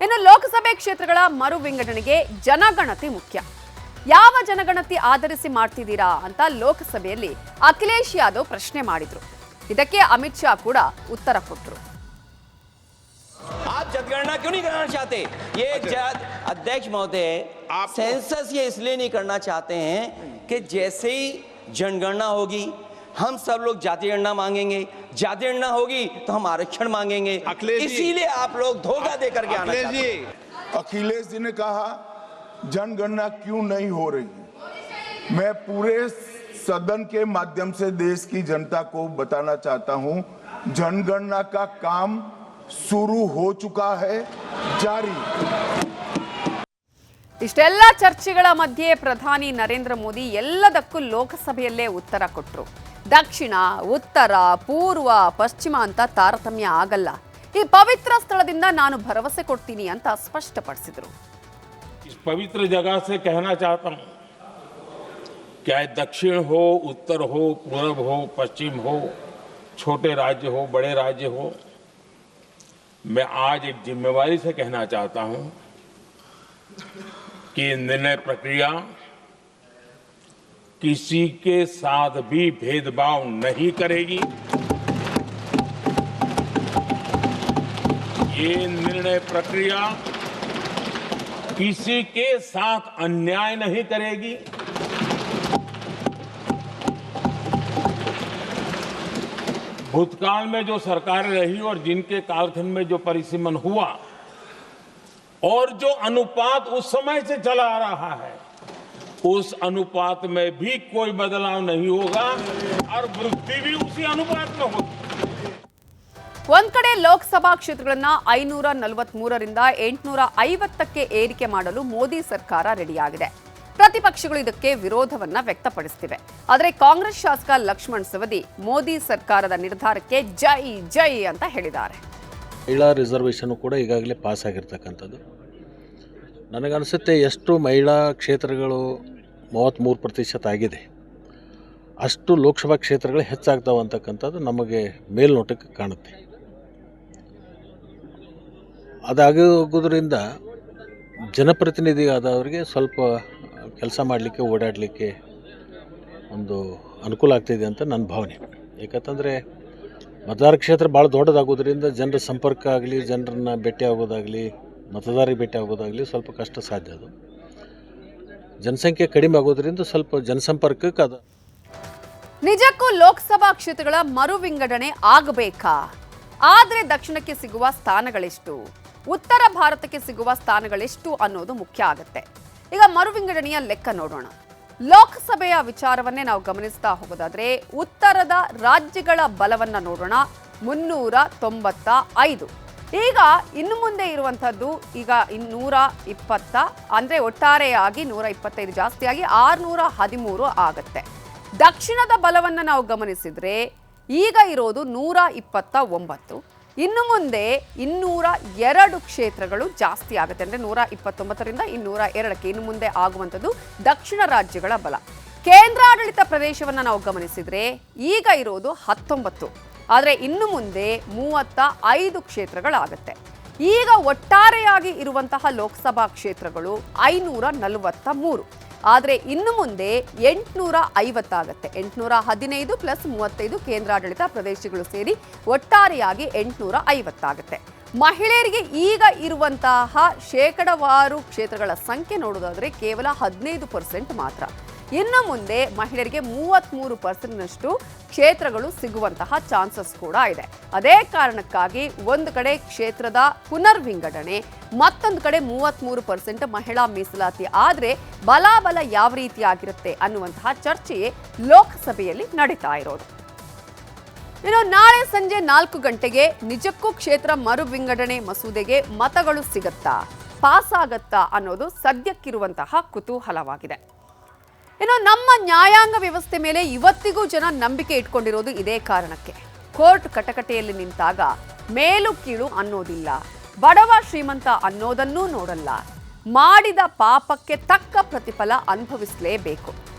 Speaker 1: ಇನ್ನು ಲೋಕಸಭೆ ಕ್ಷೇತ್ರಗಳ ಮರು ವಿಂಗಡಣೆಗೆ ಜನಗಣತಿ ಮುಖ್ಯ. ಯಾವ ಜನಗಣತಿ ಆಧರಿಸಿ ಮಾಡ್ತಿದ್ದೀರಾ ಅಂತ ಲೋಕಸಭೆಯಲ್ಲಿ ಅಖಿಲೇಶ್ ಯಾದವ್ ಪ್ರಶ್ನೆ ಮಾಡಿದ್ರು. ಇದಕ್ಕೆ ಅಮಿತ್ ಶಾ ಕೂಡ ಉತ್ತರ ಕೊಟ್ಟರು.
Speaker 9: आप जनगणना क्यों नहीं कराना चाहते? ये अध्यक्ष महोदय, सेंसस ये इसलिए नहीं करना चाहते हैं कि जैसे ही जनगणना होगी हम सब लोग जाति गणना मांगेंगे, जाति गणना होगी तो हम आरक्षण मांगेंगे, इसीलिए आप लोग धोखा देकर के आना चाहते हैं।
Speaker 4: अखिलेश जी ने कहा जनगणना क्यों नहीं हो रही। मैं पूरे सदन के माध्यम से देश की जनता को बताना चाहता हूं, जनगणना का काम शुरू हो चुका है, जारी।
Speaker 1: ಇಷ್ಟೆಲ್ಲ ಚರ್ಚೆಗಳ ಮಧ್ಯೆ ಪ್ರಧಾನಿ ನರೇಂದ್ರ ಮೋದಿ ಎಲ್ಲದಕ್ಕೂ ಲೋಕಸಭೆಯಲ್ಲೇ ಉತ್ತರ ಕೊಟ್ಟರು. ದಕ್ಷಿಣ, ಉತ್ತರ, ಪೂರ್ವ, ಪಶ್ಚಿಮ ಅಂತ ತಾರತಮ್ಯ ಆಗಲ್ಲ. ಈ ಪವಿತ್ರ ಸ್ಥಳದಿಂದ ನಾನು ಭರವಸೆ ಕೊಡ್ತೀನಿ ಅಂತ ಸ್ಪಷ್ಟಪಡಿಸಿದರು.
Speaker 2: इस पवित्र जगह से कहना चाहता हूं, चाहे दक्षिण हो, उत्तर हो, पूर्व हो, पश्चिम हो, छोटे राज्य हो, बड़े राज्य हो, मैं आज एक जिम्मेवारी से कहना चाहता हूं कि निर्णय प्रक्रिया किसी के साथ भी भेदभाव नहीं करेगी। ये निर्णय प्रक्रिया किसी के साथ अन्याय नहीं करेगी। भूतकाल में जो सरकारें रही और जिनके कालखंड में जो परिसीमन हुआ और जो अनुपात उस समय से चला आ रहा है, उस अनुपात में भी कोई बदलाव नहीं होगा और वृद्धि भी उसी अनुपात में होगी।
Speaker 1: ಒಂದ್ ಕಡೆ ಲೋಕಸಭಾ ಕ್ಷೇತ್ರಗಳನ್ನ 543ರಿಂದ 850ಕ್ಕೆ ಏರಿಕೆ ಮಾಡಲು ಮೋದಿ ಸರ್ಕಾರ ರೆಡಿಯಾಗಿದೆ. ಪ್ರತಿಪಕ್ಷಗಳು ಇದಕ್ಕೆ ವಿರೋಧವನ್ನ ವ್ಯಕ್ತಪಡಿಸುತ್ತಿವೆ. ಆದರೆ ಕಾಂಗ್ರೆಸ್ ಶಾಸಕ ಲಕ್ಷ್ಮಣ್ ಸವದಿ ಮೋದಿ ಸರ್ಕಾರದ ನಿರ್ಧಾರಕ್ಕೆ ಜೈ ಜೈ ಅಂತ ಹೇಳಿದ್ದಾರೆ.
Speaker 10: ಮಹಿಳಾ ರಿಸರ್ವೇಷನ್ ಕೂಡ ಈಗಾಗಲೇ ಪಾಸ್ ಆಗಿರ್ತಕ್ಕಂಥದ್ದು. ನನಗನ್ಸುತ್ತೆ ಎಷ್ಟು ಮಹಿಳಾ ಕ್ಷೇತ್ರಗಳು 33% ಆಗಿದೆ, ಅಷ್ಟು ಲೋಕಸಭಾ ಕ್ಷೇತ್ರಗಳು ಹೆಚ್ಚಾಗ್ತಾವೆ ಅಂತಕ್ಕಂಥದ್ದು ನಮಗೆ ಮೇಲ್ನೋಟಕ್ಕೆ ಕಾಣುತ್ತೆ. ಅದಾಗೋದ್ರಿಂದ ಜನಪ್ರತಿನಿಧಿಗಾದವರಿಗೆ ಸ್ವಲ್ಪ ಕೆಲಸ ಮಾಡಲಿಕ್ಕೆ, ಓಡಾಡಲಿಕ್ಕೆ ಒಂದು ಅನುಕೂಲ ಆಗ್ತಿದೆ ಅಂತ ನನ್ನ ಭಾವನೆ. ಯಾಕಂತಂದರೆ ಮತದಾರ ಕ್ಷೇತ್ರ ಭಾಳ ದೊಡ್ಡದಾಗೋದ್ರಿಂದ ಜನರ ಸಂಪರ್ಕ ಆಗಲಿ, ಜನರನ್ನ ಭೇಟಿ ಆಗೋದಾಗಲಿ, ಮತದಾರರಿಗೆ ಭೇಟಿ ಆಗೋದಾಗಲಿ ಸ್ವಲ್ಪ ಕಷ್ಟ ಸಾಧ್ಯ. ಅದು ಜನಸಂಖ್ಯೆ ಕಡಿಮೆ ಆಗೋದ್ರಿಂದ ಸ್ವಲ್ಪ ಜನಸಂಪರ್ಕಕ್ಕೆ ಅದು.
Speaker 1: ನಿಜಕ್ಕೂ ಲೋಕಸಭಾ ಕ್ಷೇತ್ರಗಳ ಮರು ವಿಂಗಡಣೆ ಆಗಬೇಕಾ? ಆದರೆ ದಕ್ಷಿಣಕ್ಕೆ ಸಿಗುವ ಸ್ಥಾನಗಳೆಷ್ಟು, ಉತ್ತರ ಭಾರತಕ್ಕೆ ಸಿಗುವ ಸ್ಥಾನಗಳೆಷ್ಟು ಅನ್ನೋದು ಮುಖ್ಯ ಆಗುತ್ತೆ. ಈಗ ಮರು ವಿಂಗಡಣೆಯ ಲೆಕ್ಕ ನೋಡೋಣ. ಲೋಕಸಭೆಯ ವಿಚಾರವನ್ನೇ ನಾವು ಗಮನಿಸ್ತಾ ಹೋಗೋದಾದ್ರೆ ಉತ್ತರದ ರಾಜ್ಯಗಳ ಬಲವನ್ನ ನೋಡೋಣ, 395. ಈಗ ಇನ್ನು ಮುಂದೆ ಇರುವಂಥದ್ದು ಈಗ 220, ಅಂದರೆ ಒಟ್ಟಾರೆಯಾಗಿ 125 ಜಾಸ್ತಿಯಾಗಿ 613 ಆಗುತ್ತೆ. ದಕ್ಷಿಣದ ಬಲವನ್ನು ನಾವು ಗಮನಿಸಿದ್ರೆ ಈಗ ಇರೋದು 129. ಇನ್ನು ಮುಂದೆ 202 ಕ್ಷೇತ್ರಗಳು ಜಾಸ್ತಿ ಆಗುತ್ತೆ. ಅಂದರೆ 129ರಿಂದ 202ಕ್ಕೆ ಇನ್ನು ಮುಂದೆ ಆಗುವಂಥದ್ದು ದಕ್ಷಿಣ ರಾಜ್ಯಗಳ ಬಲ. ಕೇಂದ್ರಾಡಳಿತ ಪ್ರದೇಶವನ್ನು ನಾವು ಗಮನಿಸಿದ್ರೆ ಈಗ ಇರೋದು 19, ಆದರೆ ಇನ್ನು ಮುಂದೆ 35 ಕ್ಷೇತ್ರಗಳಾಗುತ್ತೆ. ಈಗ ಒಟ್ಟಾರೆಯಾಗಿ ಇರುವಂತಹ ಲೋಕಸಭಾ ಕ್ಷೇತ್ರಗಳು 543. ಆದರೆ ಇನ್ನು ಮುಂದೆ 850 ಆಗುತ್ತೆ. 815 ಪ್ಲಸ್ 35 ಕೇಂದ್ರಾಡಳಿತ ಪ್ರದೇಶಗಳು ಸೇರಿ ಒಟ್ಟಾರೆಯಾಗಿ 850 ಆಗುತ್ತೆ. ಮಹಿಳೆಯರಿಗೆ ಈಗ ಇರುವಂತಹ ಶೇಕಡವಾರು ಕ್ಷೇತ್ರಗಳ ಸಂಖ್ಯೆ ನೋಡೋದಾದ್ರೆ ಕೇವಲ 15% ಮಾತ್ರ. ಇನ್ನು ಮುಂದೆ ಮಹಿಳೆಯರಿಗೆ 33%ನಷ್ಟು ಕ್ಷೇತ್ರಗಳು ಸಿಗುವಂತಹ ಚಾನ್ಸಸ್ ಕೂಡ ಇದೆ. ಅದೇ ಕಾರಣಕ್ಕಾಗಿ ಒಂದು ಕಡೆ ಕ್ಷೇತ್ರದ ಪುನರ್ವಿಂಗಡಣೆ, ಮತ್ತೊಂದು ಕಡೆ 33% ಮಹಿಳಾ ಮೀಸಲಾತಿ ಆದರೆ ಬಲಾಬಲ ಯಾವ ರೀತಿ ಆಗಿರುತ್ತೆ ಅನ್ನುವಂತಹ ಚರ್ಚೆಯೇ ಲೋಕಸಭೆಯಲ್ಲಿ ನಡೀತಾ ಇರೋದು. ಇನ್ನು ನಾಳೆ ಸಂಜೆ 4 ಗಂಟೆಗೆ ನಿಜಕ್ಕೂ ಕ್ಷೇತ್ರ ಮರು ವಿಂಗಡಣೆ ಮಸೂದೆಗೆ ಮತಗಳು ಸಿಗತ್ತಾ, ಪಾಸ್ ಆಗತ್ತಾ ಅನ್ನೋದು ಸದ್ಯಕ್ಕಿರುವಂತಹ ಕುತೂಹಲವಾಗಿದೆ. ಇನ್ನು ನಮ್ಮ ನ್ಯಾಯಾಂಗ ವ್ಯವಸ್ಥೆ ಮೇಲೆ ಇವತ್ತಿಗೂ ಜನ ನಂಬಿಕೆ ಇಟ್ಕೊಂಡಿರೋದು ಇದೇ ಕಾರಣಕ್ಕೆ. ಕೋರ್ಟ್ ಕಟಕಟೆಯಲ್ಲಿ ನಿಂತಾಗ ಮೇಲು ಕೀಳು ಅನ್ನೋದಿಲ್ಲ, ಬಡವ ಶ್ರೀಮಂತ ಅನ್ನೋದನ್ನೂ ನೋಡಲ್ಲ. ಮಾಡಿದ ಪಾಪಕ್ಕೆ ತಕ್ಕ ಪ್ರತಿಫಲ ಅನುಭವಿಸಲೇಬೇಕು.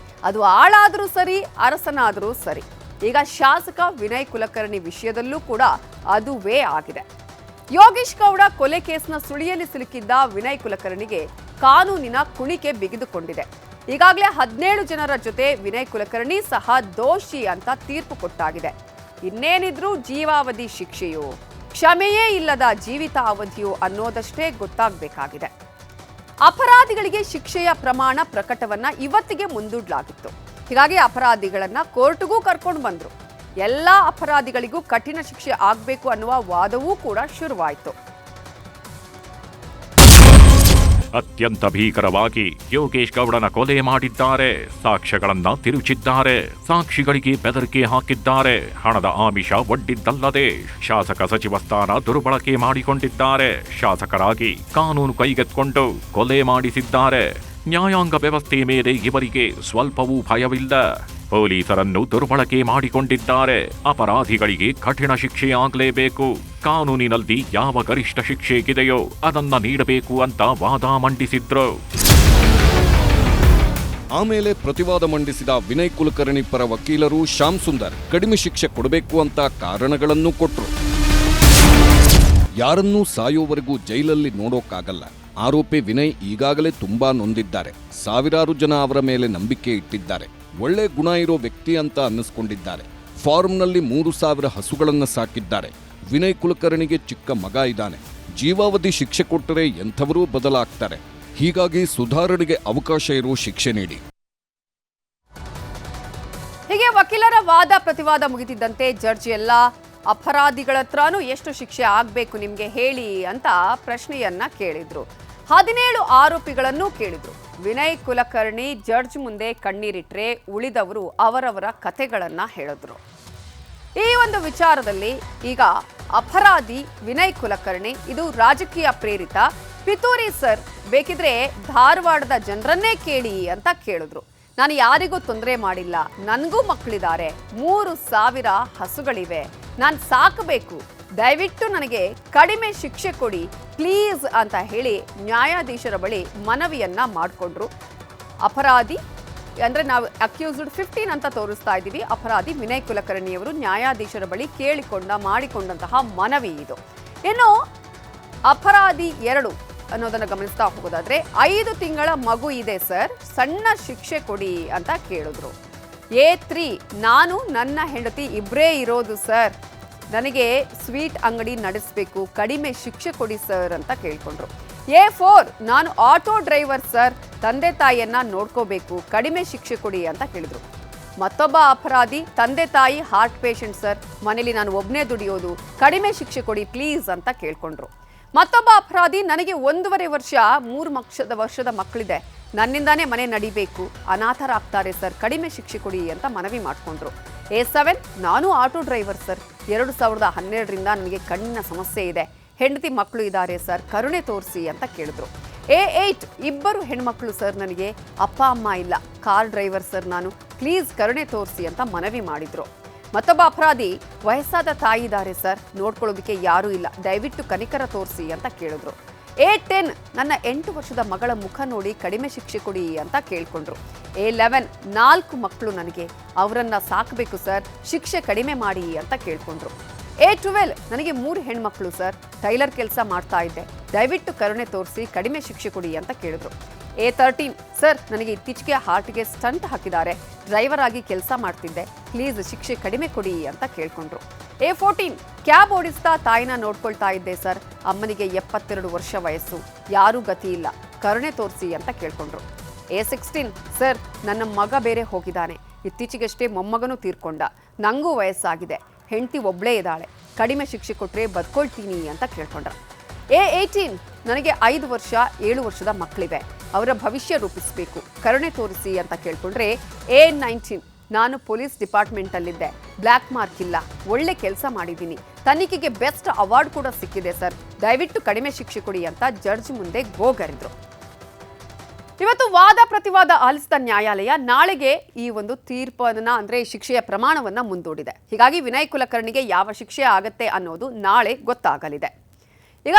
Speaker 1: ಅದು ಆಳಾದರೂ ಸರಿ, ಅರಸನಾದರೂ ಸರಿ. ಈಗ ಶಾಸಕ ವಿನಯ್ ಕುಲಕರ್ಣಿ ವಿಷಯದಲ್ಲೂ ಕೂಡ ಅದುವೇ ಆಗಿದೆ. ಯೋಗೇಶ್ ಗೌಡ ಕೊಲೆ ಕೇಸ್ನ ಸುಳಿಯಲ್ಲಿ ಸಿಲುಕಿದ್ದ ವಿನಯ್ ಕುಲಕರ್ಣಿಗೆ ಕಾನೂನಿನ ಕುಣಿಕೆ ಬಿಗಿದುಕೊಂಡಿದೆ. ಈಗಾಗಲೇ 17 ಜನರ ಜೊತೆ ವಿನಯ್ ಕುಲಕರ್ಣಿ ಸಹ ದೋಷಿ ಅಂತ ತೀರ್ಪು ಕೊಟ್ಟಾಗಿದೆ. ಇನ್ನೇನಿದ್ರೂ ಜೀವಾವಧಿ ಶಿಕ್ಷೆಯೋ, ಕ್ಷಮೆಯೇ ಇಲ್ಲದ ಜೀವಿತ ಅವಧಿಯೋ ಅನ್ನೋದಷ್ಟೇ ಗೊತ್ತಾಗಬೇಕಾಗಿದೆ. ಅಪರಾಧಿಗಳಿಗೆ ಶಿಕ್ಷೆಯ ಪ್ರಮಾಣ ಪ್ರಕಟವನ್ನ ಇವತ್ತಿಗೆ ಮುಂದೂಡಲಾಗಿತ್ತು. ಹೀಗಾಗಿ ಅಪರಾಧಿಗಳನ್ನ ಕೋರ್ಟ್ಗೂ ಕರ್ಕೊಂಡು ಬಂದ್ರು. ಎಲ್ಲ ಅಪರಾಧಿಗಳಿಗೂ ಕಠಿಣ ಶಿಕ್ಷೆ ಆಗಬೇಕು ಅನ್ನುವ ವಾದವೂ ಕೂಡ ಶುರುವಾಯಿತು.
Speaker 11: ಅತ್ಯಂತ ಭೀಕರವಾಗಿ ಯೋಗೇಶ್ ಗೌಡನ ಕೊಲೆ ಮಾಡಿದ್ದಾರೆ. ಸಾಕ್ಷ್ಯಗಳನ್ನ ತಿರುಚಿದ್ದಾರೆ. ಸಾಕ್ಷಿಗಳಿಗೆ ಬೆದರಿಕೆ ಹಾಕಿದ್ದಾರೆ. ಹಣದ ಆಮಿಷ ಒಡ್ಡಿದ್ದಲ್ಲದೆ ಶಾಸಕ ಸಚಿವ ಸ್ಥಾನ ದುರ್ಬಳಕೆ ಮಾಡಿಕೊಂಡಿದ್ದಾರೆ. ಶಾಸಕರಾಗಿ ಕಾನೂನು ಕೈಗೆತ್ಕೊಂಡು ಕೊಲೆ ಮಾಡಿಸಿದ್ದಾರೆ. ನ್ಯಾಯಾಂಗ ವ್ಯವಸ್ಥೆ ಮೇಲೆ ಇವರಿಗೆ ಸ್ವಲ್ಪವೂ ಭಯವಿಲ್ಲ. ಪೊಲೀಸರನ್ನು ದುರ್ಬಳಕೆ ಮಾಡಿಕೊಂಡಿದ್ದಾರೆ. ಅಪರಾಧಿಗಳಿಗೆ ಕಠಿಣ ಶಿಕ್ಷೆಯಾಗಲೇಬೇಕು. ಕಾನೂನಿನಲ್ಲಿ ಯಾವ ಗರಿಷ್ಠ ಶಿಕ್ಷೆ ಇದೆಯೋ ಅದನ್ನ ನೀಡಬೇಕು ಅಂತ ವಾದ ಮಂಡಿಸಿದ್ರು.
Speaker 12: ಆಮೇಲೆ ಪ್ರತಿವಾದ ಮಂಡಿಸಿದ ವಿನಯ್ ಕುಲಕರ್ಣಿ ಪರ ವಕೀಲರು ಶ್ಯಾಮ್ ಸುಂದರ್ ಕಡಿಮೆ ಶಿಕ್ಷೆ ಕೊಡಬೇಕು ಅಂತ ಕಾರಣಗಳನ್ನು ಕೊಟ್ರು. ಯಾರನ್ನೂ ಸಾಯೋವರೆಗೂ ಜೈಲಲ್ಲಿ ನೋಡೋಕ್ಕಾಗಲ್ಲ. ಆರೋಪಿ ವಿನಯ್ ಈಗಾಗಲೇ ತುಂಬಾ ನೊಂದಿದ್ದಾರೆ. ಸಾವಿರಾರು ಜನ ಅವರ ಮೇಲೆ ನಂಬಿಕೆ ಇಟ್ಟಿದ್ದಾರೆ. ಒಳ್ಳೆ ಗುಣ ಇರೋ ವ್ಯಕ್ತಿ ಅಂತ ಅನ್ನಿಸ್ಕೊಂಡಿದ್ದಾರೆ. ಫಾರ್ಮ್ನಲ್ಲಿ 3,000 ಹಸುಗಳನ್ನು ಸಾಕಿದ್ದಾರೆ. ವಿನಯ್ ಕುಲಕರ್ಣಿಗೆ ಚಿಕ್ಕ ಮಗ ಇದ್ದಾನೆ. ಜೀವಾವಧಿ ಶಿಕ್ಷೆ ಕೊಟ್ಟರೆ ಎಂಥವರೂ ಬದಲಾಗ್ತಾರೆ. ಹೀಗಾಗಿ ಸುಧಾರಣೆಗೆ ಅವಕಾಶ ಇರೋ ಶಿಕ್ಷೆ ನೀಡಿ.
Speaker 1: ಹೀಗೆ ವಕೀಲರ ವಾದ ಪ್ರತಿವಾದ ಮುಗಿತಿದ್ದಂತೆ ಜಡ್ಜ್ ಎಲ್ಲ ಅಪರಾಧಿಗಳ ಹತ್ರನೂ ಎಷ್ಟು ಶಿಕ್ಷೆ ಆಗಬೇಕು ನಿಮಗೆ ಹೇಳಿ ಅಂತ ಪ್ರಶ್ನೆಯನ್ನ ಕೇಳಿದ್ರು. 17 ಆರೋಪಿಗಳನ್ನು ಕೇಳಿದ್ರು. ವಿನಯ್ ಕುಲಕರ್ಣಿ ಜಡ್ಜ್ ಮುಂದೆ ಕಣ್ಣೀರಿಟ್ರೆ ಉಳಿದವರು ಅವರವರ ಕಥೆಗಳನ್ನ ಹೇಳಿದ್ರು. ಈ ಒಂದು ವಿಚಾರದಲ್ಲಿ ಈಗ ಅಪರಾಧಿ ವಿನಯ್ ಕುಲಕರ್ಣಿ ಇದು ರಾಜಕೀಯ ಪ್ರೇರಿತ, ಪಿತೂರಿ ಸರ್, ಬೇಕಿದ್ರೆ ಧಾರವಾಡದ ಜನರನ್ನೇ ಕೇಳಿ ಅಂತ ಕೇಳಿದ್ರು. ನಾನು ಯಾರಿಗೂ ತೊಂದರೆ ಮಾಡಿಲ್ಲ, ನನಗೂ ಮಕ್ಕಳಿದ್ದಾರೆ, 3,000 ಹಸುಗಳಿವೆ, ನಾನು ಸಾಕಬೇಕು, ದಯವಿಟ್ಟು ನನಗೆ ಕಡಿಮೆ ಶಿಕ್ಷೆ ಕೊಡಿ ಪ್ಲೀಸ್ ಅಂತ ಹೇಳಿ ನ್ಯಾಯಾಧೀಶರ ಬಳಿ ಮನವಿಯನ್ನ ಮಾಡಿಕೊಂಡ್ರು. ಅಪರಾಧಿ ಅಂದರೆ ನಾವು ಅಕ್ಯೂಸ್ಡ್ 15 ಅಂತ ತೋರಿಸ್ತಾ ಇದ್ದೀವಿ. ಅಪರಾಧಿ ವಿನಯ್ ಕುಲಕರ್ಣಿಯವರು ನ್ಯಾಯಾಧೀಶರ ಬಳಿ ಮಾಡಿಕೊಂಡಂತಹ ಮನವಿ ಇದು. ಇನ್ನು ಅಪರಾಧಿ 2 ಅನ್ನೋದನ್ನು ಗಮನಿಸ್ತಾ ಹೋಗೋದಾದ್ರೆ 5 ತಿಂಗಳ ಮಗು ಇದೆ ಸರ್, ಸಣ್ಣ ಶಿಕ್ಷೆ ಕೊಡಿ ಅಂತ ಕೇಳಿದ್ರು. A3 ನಾನು ನನ್ನ ಹೆಂಡತಿ ಇಬ್ಬರೇ ಇರೋದು ಸರ್, ನನಗೆ ಸ್ವೀಟ್ ಅಂಗಡಿ ನಡೆಸಬೇಕು, ಕಡಿಮೆ ಶಿಕ್ಷೆ ಕೊಡಿ ಸರ್ ಅಂತ ಕೇಳ್ಕೊಂಡ್ರು. A4 ನಾನು ಆಟೋ ಡ್ರೈವರ್ ಸರ್, ತಂದೆ ತಾಯಿಯನ್ನ ನೋಡ್ಕೋಬೇಕು, ಕಡಿಮೆ ಶಿಕ್ಷೆ ಕೊಡಿ ಅಂತ ಕೇಳಿದ್ರು. ಮತ್ತೊಬ್ಬ ಅಪರಾಧಿ ತಂದೆ ತಾಯಿ ಹಾರ್ಟ್ ಪೇಷಂಟ್ ಸರ್, ಮನೇಲಿ ನಾನು ಒಬ್ಬನೇ ದುಡಿಯೋದು, ಕಡಿಮೆ ಶಿಕ್ಷೆ ಕೊಡಿ ಪ್ಲೀಸ್ ಅಂತ ಕೇಳ್ಕೊಂಡ್ರು. ಮತ್ತೊಬ್ಬ ಅಪರಾಧಿ ನನಗೆ 1.5 ವರ್ಷ 3 ವರ್ಷದ ಮಕ್ಕಳಿದೆ, ನನ್ನಿಂದಾನೇ ಮನೆ ನಡಿಬೇಕು, ಅನಾಥರಾಗ್ತಾರೆ ಸರ್, ಕಡಿಮೆ ಶಿಕ್ಷೆ ಕೊಡಿ ಅಂತ ಮನವಿ ಮಾಡಿಕೊಂಡ್ರು. A7 ನಾನು ಆಟೋ ಡ್ರೈವರ್ ಸರ್, 2012ರಿಂದ ನನಗೆ ಕಣ್ಣಿನ ಸಮಸ್ಯೆ ಇದೆ, ಹೆಂಡತಿ ಮಕ್ಕಳು ಇದ್ದಾರೆ ಸರ್, ಕರುಣೆ ತೋರಿಸಿ ಅಂತ ಕೇಳಿದ್ರು. A8 2 ಹೆಣ್ಮಕ್ಳು ಸರ್, ನನಗೆ ಅಪ್ಪ ಅಮ್ಮ ಇಲ್ಲ, ಕಾರ್ ಡ್ರೈವರ್ ಸರ್ ನಾನು, ಪ್ಲೀಸ್ ಕರುಣೆ ತೋರಿಸಿ ಅಂತ ಮನವಿ ಮಾಡಿದ್ರು. ಮತ್ತೊಬ್ಬ ಅಪರಾಧಿ ವಯಸ್ಸಾದ ತಾಯಿ ಇದ್ದಾರೆ ಸರ್, ನೋಡ್ಕೊಳ್ಳೋದಕ್ಕೆ ಯಾರೂ ಇಲ್ಲ, ದಯವಿಟ್ಟು ಕನಿಕರ ತೋರಿಸಿ ಅಂತ ಕೇಳಿದ್ರು. A10 ನನ್ನ 8 ವರ್ಷದ ಮಗಳ ಮುಖ ನೋಡಿ ಕಡಿಮೆ ಶಿಕ್ಷೆ ಕೊಡಿ ಅಂತ ಕೇಳ್ಕೊಂಡ್ರು. A11 4 ಮಕ್ಕಳು ನನಗೆ, ಅವರನ್ನ ಸಾಕಬೇಕು ಸರ್, ಶಿಕ್ಷೆ ಕಡಿಮೆ ಮಾಡಿ ಅಂತ ಕೇಳ್ಕೊಂಡ್ರು. A12 ನನಗೆ 3 ಹೆಣ್ಮಕ್ಳು ಸರ್, ಟೈಲರ್ ಕೆಲಸ ಮಾಡ್ತಾ ಇದ್ದೆ, ದಯವಿಟ್ಟು ಕರುಣೆ ತೋರಿಸಿ ಕಡಿಮೆ ಶಿಕ್ಷೆ ಕೊಡಿ ಅಂತ ಕೇಳಿದ್ರು. A13 ಸರ್, ನನಗೆ ಇತ್ತೀಚೆಗೆ ಹಾರ್ಟ್ಗೆ ಸ್ಟಂಟ್ ಹಾಕಿದ್ದಾರೆ, ಡ್ರೈವರ್ ಆಗಿ ಕೆಲಸ ಮಾಡ್ತಿದ್ದೆ, ಪ್ಲೀಸ್ ಶಿಕ್ಷೆ ಕಡಿಮೆ ಕೊಡಿ ಅಂತ ಕೇಳ್ಕೊಂಡ್ರು. A14 ಕ್ಯಾಬ್ ಓಡಿಸ್ತಾ ತಾಯಿನ ನೋಡ್ಕೊಳ್ತಾ ಇದ್ದೆ ಸರ್, ಅಮ್ಮನಿಗೆ 72 ವರ್ಷ ವಯಸ್ಸು, ಯಾರೂ ಗತಿ ಇಲ್ಲ, ಕರುಣೆ ತೋರಿಸಿ ಅಂತ ಕೇಳ್ಕೊಂಡ್ರು. A16 ಸರ್, ನನ್ನ ಮಗ ಬೇರೆ ಹೋಗಿದ್ದಾನೆ, ಇತ್ತೀಚೆಗಷ್ಟೇ ಮೊಮ್ಮಗನೂ ತೀರ್ಕೊಂಡ, ನಂಗೂ ವಯಸ್ಸಾಗಿದೆ, ಹೆಂಡತಿ ಒಬ್ಳೇ ಇದ್ದಾಳೆ, ಕಡಿಮೆ ಶಿಕ್ಷೆ ಕೊಟ್ಟರೆ ಬದುಕೊಳ್ತೀನಿ ಅಂತ ಕೇಳ್ಕೊಂಡ್ರ. A18 ನನಗೆ 5 ವರ್ಷ 7 ವರ್ಷದ ಮಕ್ಕಳಿವೆ, ಅವರ ಭವಿಷ್ಯ ರೂಪಿಸಬೇಕು, ಕರುಣೆ ತೋರಿಸಿ ಅಂತ ಕೇಳ್ಕೊಂಡ್ರೆ. A19 ನಾನು ಪೊಲೀಸ್ ಡಿಪಾರ್ಟ್ಮೆಂಟಲ್ಲಿದ್ದೆ, ಬ್ಲ್ಯಾಕ್ ಮಾರ್ಕ್ ಇಲ್ಲ, ಒಳ್ಳೆ ಕೆಲಸ ಮಾಡಿದ್ದೀನಿ, ತನಿಖೆಗೆ ಬೆಸ್ಟ್ ಅವಾರ್ಡ್ ಕೂಡ ಸಿಕ್ಕಿದೆ ಸರ್, ದಯವಿಟ್ಟು ಕಡಿಮೆ ಶಿಕ್ಷೆ ಕೊಡಿ ಅಂತ ಜಡ್ಜ್ ಮುಂದೆ ಗೋಗರಿದ್ರು. ಇವತ್ತು ವಾದ ಪ್ರತಿವಾದ ಆಲಿಸಿದ ನ್ಯಾಯಾಲಯ ನಾಳೆಗೆ ಈ ಒಂದು ತೀರ್ಪನ್ನ ಅಂದ್ರೆ ಶಿಕ್ಷೆಯ ಪ್ರಮಾಣವನ್ನ ಮುಂದೂಡಿದೆ. ಹೀಗಾಗಿ ವಿನಯ್ ಕುಲಕರ್ಣಿಗೆ ಯಾವ ಶಿಕ್ಷೆ ಆಗತ್ತೆ ಅನ್ನೋದು ನಾಳೆ ಗೊತ್ತಾಗಲಿದೆ. ಈಗ